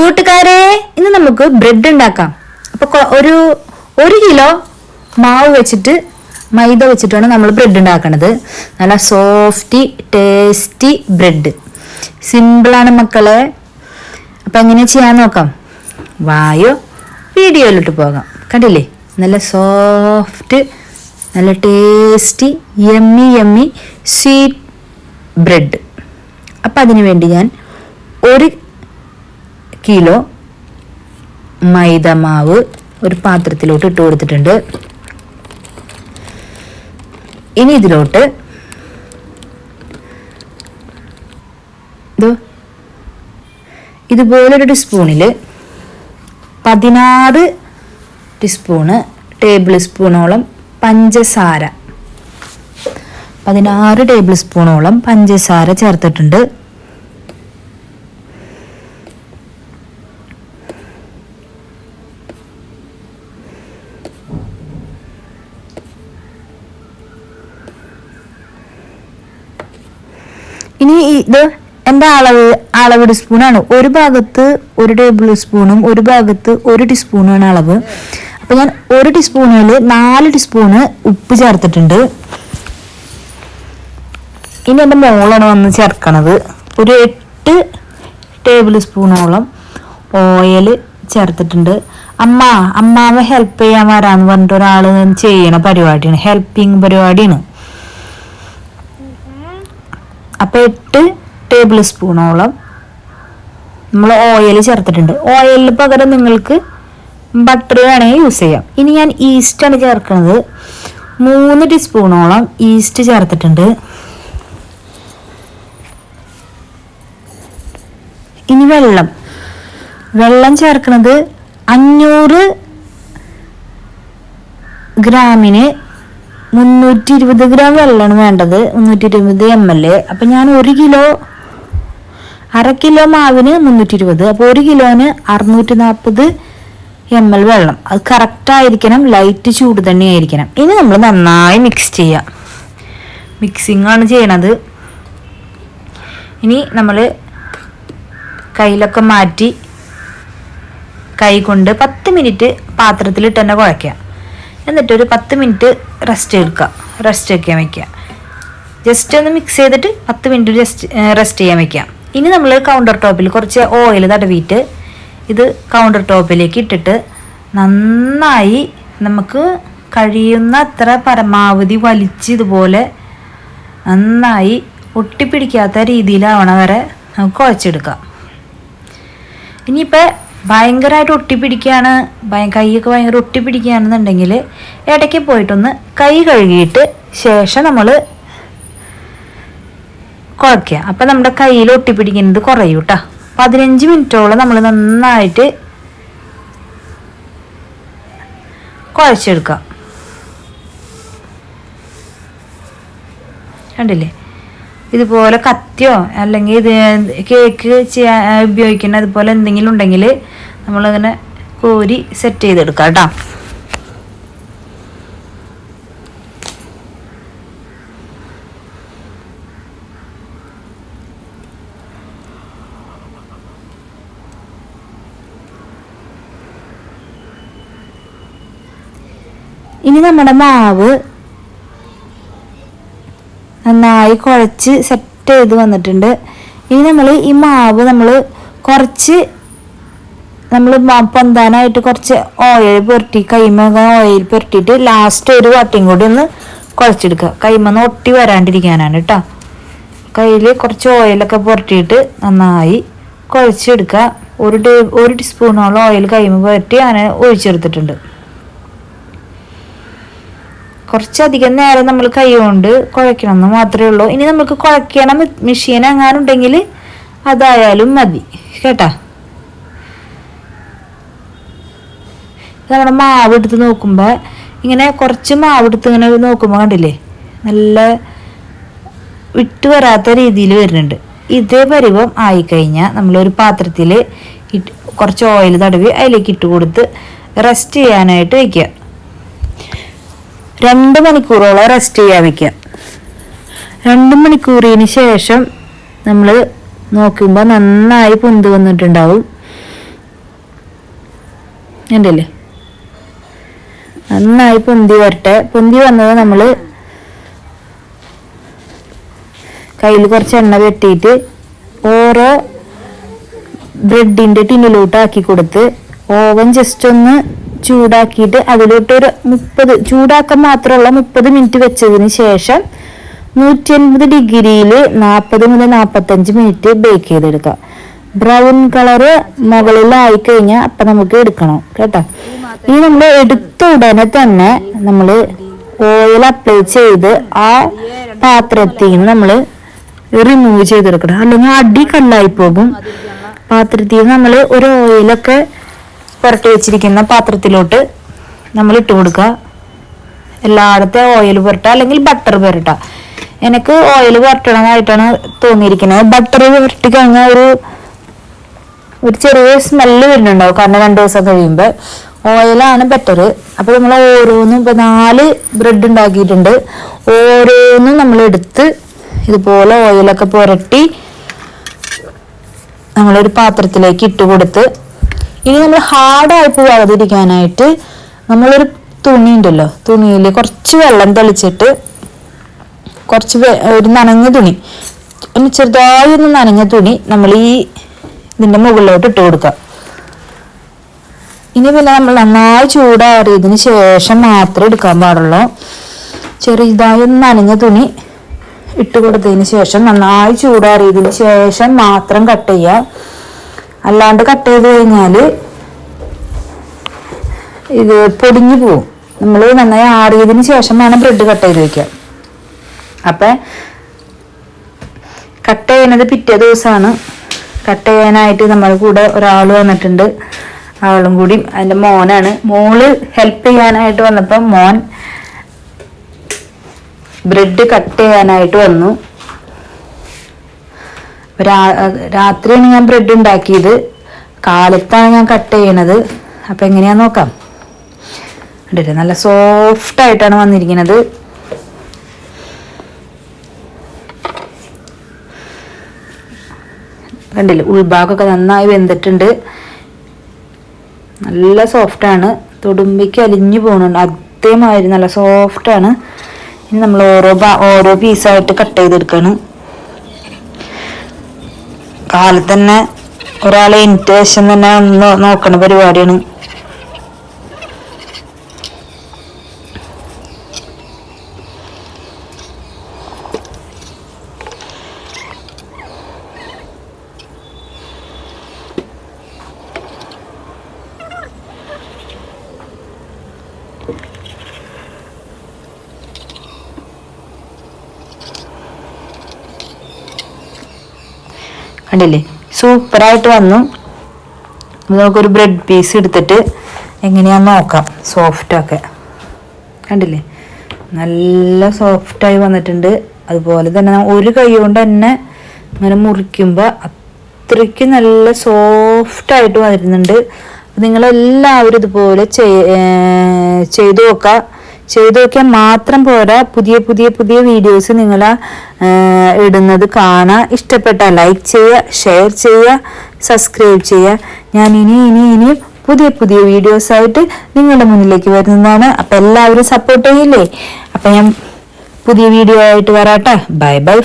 കൂട്ടുകാരെ, ഇന്ന് നമുക്ക് ബ്രെഡ് ഉണ്ടാക്കാം. അപ്പൊ ഒരു കിലോ മാവ് വെച്ചിട്ട് മൈദ വെച്ചിട്ടാണ് നമ്മൾ ബ്രെഡ് ഉണ്ടാക്കുന്നത്. നല്ല സോഫ്റ്റി ടേസ്റ്റി ബ്രെഡ്. സിമ്പിളാണ് മക്കളെ. അപ്പൊ എങ്ങനെ ചെയ്യാൻ നോക്കാം. വായോ വീഡിയോയിലോട്ട് പോകാം. കണ്ടില്ലേ, നല്ല സോഫ്റ്റ്, നല്ല ടേസ്റ്റി, യമ്മി സ്വീറ്റ് ബ്രെഡ്. അപ്പം അതിനു വേണ്ടി ഞാൻ 1 കിലോ മൈദ മാവ് ഒരു പാത്രത്തിലോട്ട് ഇട്ട് കൊടുത്തിട്ടുണ്ട്. ഇനി ഇതിലോട്ട് ഇതുപോലൊരു സ്പൂണിൽ 16 ടീസ്പൂണ് ടേബിൾ സ്പൂണോളം പഞ്ചസാര 16 ടേബിൾ സ്പൂണോളം പഞ്ചസാര ചേർത്തിട്ടുണ്ട്. ഇനി ഇത് എൻ്റെ അളവ് സ്പൂണാണ്. ഒരു ഭാഗത്ത് 1 ടേബിൾ സ്പൂണും ഒരു ഭാഗത്ത് 1 ടീസ്പൂണാണ് അളവ്. അപ്പം ഞാൻ 1 ടീസ്പൂണിൽ 4 ടീസ്പൂണ് ഉപ്പ് ചേർത്തിട്ടുണ്ട്. ഇനി എൻ്റെ മോളാണ് വന്ന് ചേർക്കണത്. ഒരു 8 ടേബിൾ സ്പൂണോളം ഓയിൽ ചേർത്തിട്ടുണ്ട്. അമ്മാവ ഹെൽപ്പ് ചെയ്യാൻ വരാന്ന് പറഞ്ഞിട്ട് ഒരാൾ ചെയ്യണ പരിപാടിയാണ്, ഹെൽപ്പിംഗ് പരിപാടിയാണ്. അപ്പൊ 8 ടേബിൾ സ്പൂണോളം നമ്മൾ ഓയിൽ ചേർത്തിട്ടുണ്ട്. ഓയിലിന് പകരം നിങ്ങൾക്ക് ബട്ടർ വേണമെങ്കിൽ യൂസ് ചെയ്യാം. ഇനി ഞാൻ ഈസ്റ്റാണ് ചേർക്കുന്നത്. 3 ടീസ്പൂണോളം ഈസ്റ്റ് ചേർത്തിട്ടുണ്ട്. ഇനി വെള്ളം ചേർക്കുന്നത് 500 ഗ്രാമിന് 320 ഗ്രാം വെള്ളമാണ് വേണ്ടത്. 320 ml. അപ്പം ഞാൻ 1 കിലോ, 1/2 കിലോ മാവിന് 320. അപ്പോൾ 1 കിലോന് 640 ml വെള്ളം. അത് കറക്റ്റ് ആയിരിക്കണം, ലൈറ്റ് ചൂട് തന്നെ ആയിരിക്കണം. ഇനി നമ്മൾ നന്നായി മിക്സ് ചെയ്യാം. മിക്സിംഗ് ആണ് ചെയ്യണത്. ഇനി നമ്മൾ കയ്യിലൊക്കെ മാറ്റി കൈ കൊണ്ട് 10 മിനിറ്റ് പാത്രത്തിലിട്ട് തന്നെ കുഴയ്ക്കുക. എന്നിട്ടൊരു 10 മിനിറ്റ് റെസ്റ്റ് വയ്ക്കാൻ വയ്ക്കുക. ജസ്റ്റ് ഒന്ന് മിക്സ് ചെയ്തിട്ട് 10 മിനിറ്റ് റെസ്റ്റ് ചെയ്യാൻ വയ്ക്കാം. ഇനി നമ്മൾ കൗണ്ടർ ടോപ്പിൽ കുറച്ച് ഓയിൽ തടവിയിട്ട് ഇത് കൗണ്ടർ ടോപ്പിലേക്ക് ഇട്ടിട്ട് നന്നായി നമുക്ക് കഴിയുന്ന അത്ര പരമാവധി വലിച്ച് ഇതുപോലെ നന്നായി ഒട്ടിപ്പിടിക്കാത്ത രീതിയിലാവണ വരെ നമുക്ക് കുഴച്ചെടുക്കാം. ഇനിയിപ്പോൾ ഭയങ്കരമായിട്ട് ഒട്ടിപ്പിടിക്കുകയാണ്, കൈയൊക്കെ ഭയങ്കര ഒട്ടിപ്പിടിക്കുകയാണെന്നുണ്ടെങ്കിൽ ഇടയ്ക്ക് പോയിട്ടൊന്ന് കൈ കഴുകിയിട്ട് ശേഷം നമ്മൾ കുഴയ്ക്കുക. അപ്പം നമ്മുടെ കയ്യിൽ ഒട്ടിപ്പിടിക്കുന്നത് കുറയും കേട്ടോ. 15 മിനിറ്റോളം നമ്മൾ നന്നായിട്ട് കുഴച്ചെടുക്കാം. കണ്ടില്ലേ, ഇതുപോലെ കത്തിയോ അല്ലെങ്കിൽ ഇത് കേക്ക് ചെയ്യാൻ ഉപയോഗിക്കുന്ന അതുപോലെ എന്തെങ്കിലും ഉണ്ടെങ്കിൽ നമ്മളിങ്ങനെ കോരി സെറ്റ് ചെയ്തെടുക്കാം കേട്ടോ. ഇനി നമ്മുടെ മാവ് നന്നായി കുഴച്ച് സെറ്റ് ചെയ്ത് വന്നിട്ടുണ്ട്. ഇനി നമ്മൾ ഈ മാവ് കുറച്ച് പൊന്താനായിട്ട് കുറച്ച് ഓയിൽ പുരട്ടി, കൈമ ഓയിൽ പുരട്ടിയിട്ട് ലാസ്റ്റ് ഒരു വട്ടിയും കൂടി ഒന്ന് കുഴച്ചെടുക്കുക. കൈമന്ന് ഒട്ടി വരാണ്ടിരിക്കാനാണ് കേട്ടോ. കയ്യിൽ കുറച്ച് ഓയിലൊക്കെ പുരട്ടിയിട്ട് നന്നായി കുഴച്ചെടുക്കുക. 1 ടീസ്പൂണോളം ഓയിൽ കൈമ പുരട്ടി അങ്ങനെ ഒഴിച്ചെടുത്തിട്ടുണ്ട്. കുറച്ചധികം നേരം നമ്മൾ കൈ കൊണ്ട് കുഴക്കണം എന്ന് മാത്രമേ ഉള്ളൂ. ഇനി നമുക്ക് കുഴക്കണം മെഷീൻ എങ്ങാനുണ്ടെങ്കിൽ അതായാലും മതി കേട്ടാ. നമ്മുടെ മാവ് എടുത്ത് നോക്കുമ്പോൾ ഇങ്ങനെ കുറച്ച് മാവ് എടുത്ത് ഇങ്ങനെ നോക്കുമ്പോൾ കണ്ടില്ലേ, നല്ല വിട്ട് വരാത്ത രീതിയിൽ വരുന്നുണ്ട്. ഇതേ പരുവം ആയിക്കഴിഞ്ഞാൽ നമ്മളൊരു പാത്രത്തിൽ കുറച്ച് ഓയിൽ തടവി അതിലേക്ക് ഇട്ട് കൊടുത്ത് റെസ്റ്റ് ചെയ്യാനായിട്ട് വയ്ക്കുക. 2 മണിക്കൂറോളം റെസ്റ്റ് ചെയ്യാൻ വയ്ക്കുക. 2 മണിക്കൂറിന് ശേഷം നമ്മൾ നോക്കുമ്പോൾ നന്നായി പൊന്ത് വന്നിട്ടുണ്ടാവും. ഉണ്ടല്ലേ, നന്നായി പൊന്തി വരട്ടെ. പൊന്തി വന്നത് നമ്മൾ കയ്യിൽ കുറച്ച് എണ്ണ വെട്ടിയിട്ട് ഓരോ ബ്രെഡിൻ്റെ ടിന്നിലോട്ട് ആക്കി കൊടുത്ത് ഓവൻ ജസ്റ്റ് ഒന്ന് ചൂടാക്കിയിട്ട് അതിലോട്ട് ഒരു 30 ചൂടാക്കാൻ മാത്രമുള്ള 30 മിനിറ്റ് വെച്ചതിന് ശേഷം 180 ഡിഗ്രിയിൽ 40 മുതൽ 45 മിനിറ്റ് ബേക്ക് ചെയ്തെടുക്കാം. ബ്രൗൺ കളറ് മുകളിലായി കഴിഞ്ഞാൽ അപ്പം നമുക്ക് എടുക്കണം കേട്ടോ. ഇനി നമ്മൾ എടുത്ത ഉടനെ തന്നെ നമ്മൾ ഓയിൽ അപ്ലൈ ചെയ്ത് ആ പാത്രത്തിൽ നിന്ന് നമ്മൾ റിമൂവ് ചെയ്തെടുക്കണം, അല്ലെങ്കിൽ അടി കല്ലായി പോകും. പാത്രത്തിൽ നിന്ന് നമ്മൾ ഒരു ഓയിലൊക്കെ പുരട്ടി വെച്ചിരിക്കുന്ന പാത്രത്തിലോട്ട് നമ്മൾ ഇട്ട് കൊടുക്കുക. എല്ലായിടത്തും ഓയിൽ പുരട്ടുക അല്ലെങ്കിൽ ബട്ടർ പുരട്ടുക. എനിക്ക് ഓയിൽ പുരട്ടണമായിട്ടാണ് തോന്നിയിരിക്കുന്നത്. ബട്ടർ പുരട്ടി കഴിഞ്ഞാൽ ഒരു ചെറിയ സ്മെല്ല് വരുന്നുണ്ടാവും, കാരണം 2 ദിവസം കഴിയുമ്പോൾ. ഓയിലാണ് ബെറ്റർ. അപ്പോൾ നമ്മൾ ഓരോന്നും ഇപ്പോൾ 4 ബ്രെഡ് ഉണ്ടാക്കിയിട്ടുണ്ട്. ഓരോന്നും നമ്മൾ എടുത്ത് ഇതുപോലെ ഓയിലൊക്കെ പുരട്ടി നമ്മളൊരു പാത്രത്തിലേക്ക് ഇട്ട് കൊടുത്ത്, ഇനി നമ്മൾ ഹാർഡായി പോകാതിരിക്കാനായിട്ട് നമ്മളൊരു തുണി ഉണ്ടല്ലോ, തുണിയിൽ കുറച്ച് വെള്ളം തെളിച്ചിട്ട് കുറച്ച് ഒരു നനഞ്ഞ തുണി, ഒന്ന് ചെറുതായി ഒന്ന് നനഞ്ഞ തുണി നമ്മൾ ഇതിൻ്റെ മുകളിലോട്ട് ഇട്ട് കൊടുക്കുക. ഇനി പിന്നെ നമ്മൾ നന്നായി ചൂടാറിയതിന് ശേഷം മാത്രമേ എടുക്കാൻ പാടുള്ളൂ. ചെറുതായി ഒന്ന് നനഞ്ഞ തുണി ഇട്ട് കൊടുത്തതിന് ശേഷം നന്നായി ചൂടാറിയതിന് ശേഷം മാത്രം കട്ട് ചെയ്യുക. അല്ലാണ്ട് കട്ട് ചെയ്ത് കഴിഞ്ഞാൽ ഇത് പൊടിഞ്ഞു പോവും. നമ്മൾ നന്നായി ആറിയതിന് ശേഷമാണ് ബ്രെഡ് കട്ട് ചെയ്ത് വയ്ക്കുക. അപ്പം കട്ട് ചെയ്യുന്നത് പിറ്റേ ദിവസമാണ്. കട്ട് ചെയ്യാനായിട്ട് നമ്മുടെ കൂടെ ഒരാൾ വന്നിട്ടുണ്ട്. അവളും കൂടി അതിൻ്റെ മോനാണ്. മോള് ഹെൽപ്പ് ചെയ്യാനായിട്ട് വന്നപ്പോൾ മോൻ ബ്രെഡ് കട്ട് ചെയ്യാനായിട്ട് വന്നു. രാത്രിയാണ് ഞാൻ ബ്രെഡ് ഉണ്ടാക്കിയത്, കാലത്താണ് ഞാൻ കട്ട് ചെയ്യണത്. അപ്പം എങ്ങനെയാന്ന് നോക്കാം. കണ്ടില്ലേ, നല്ല സോഫ്റ്റായിട്ടാണ് വന്നിരിക്കുന്നത്. കണ്ടില്ലേ, ഉൾഭാഗമൊക്കെ നന്നായി വെന്തിട്ടുണ്ട്. നല്ല സോഫ്റ്റാണ്, തൊടുമ്പിക്ക് അലിഞ്ഞു പോകുന്നുണ്ട്. അതേമാതിരി നല്ല സോഫ്റ്റാണ്. ഇനി നമ്മൾ ഓരോ പീസായിട്ട് കട്ട് ചെയ്തെടുക്കണം. കാലത്ത് തന്നെ ഒരാളെ എനിക്ക് ശേഷം തന്നെ ഒന്ന് നോക്കണ പരിപാടിയാണ്. കണ്ടില്ലേ, സൂപ്പറായിട്ട് വന്നു. നമുക്കൊരു ബ്രെഡ് പീസ് എടുത്തിട്ട് എങ്ങനെയാന്ന് നോക്കാം. സോഫ്റ്റൊക്കെ കണ്ടില്ലേ, നല്ല സോഫ്റ്റായി വന്നിട്ടുണ്ട്. അതുപോലെ തന്നെ ഒരു കൈ കൊണ്ട് തന്നെ ഇങ്ങനെ മുറിക്കുമ്പോൾ അത്രയ്ക്ക് നല്ല സോഫ്റ്റായിട്ട് വരുന്നുണ്ട്. നിങ്ങളെല്ലാവരും ഇതുപോലെ ചെയ്തു നോക്കുക. ചെയ്തു നോക്കിയാൽ മാത്രം പോരാ, പുതിയ പുതിയ പുതിയ വീഡിയോസ് നിങ്ങൾ ഇടുന്നത് കാണാൻ ഇഷ്ടപ്പെട്ട ലൈക്ക് ചെയ്യുക, ഷെയർ ചെയ്യുക, സബ്സ്ക്രൈബ് ചെയ്യുക. ഞാൻ ഇനി പുതിയ പുതിയ വീഡിയോസായിട്ട് നിങ്ങളുടെ മുന്നിലേക്ക് വരുന്നതാണ്. അപ്പം എല്ലാവരും സപ്പോർട്ട് ചെയ്യില്ലേ. അപ്പം ഞാൻ പുതിയ വീഡിയോ ആയിട്ട് വരാട്ടെ. Bye bye.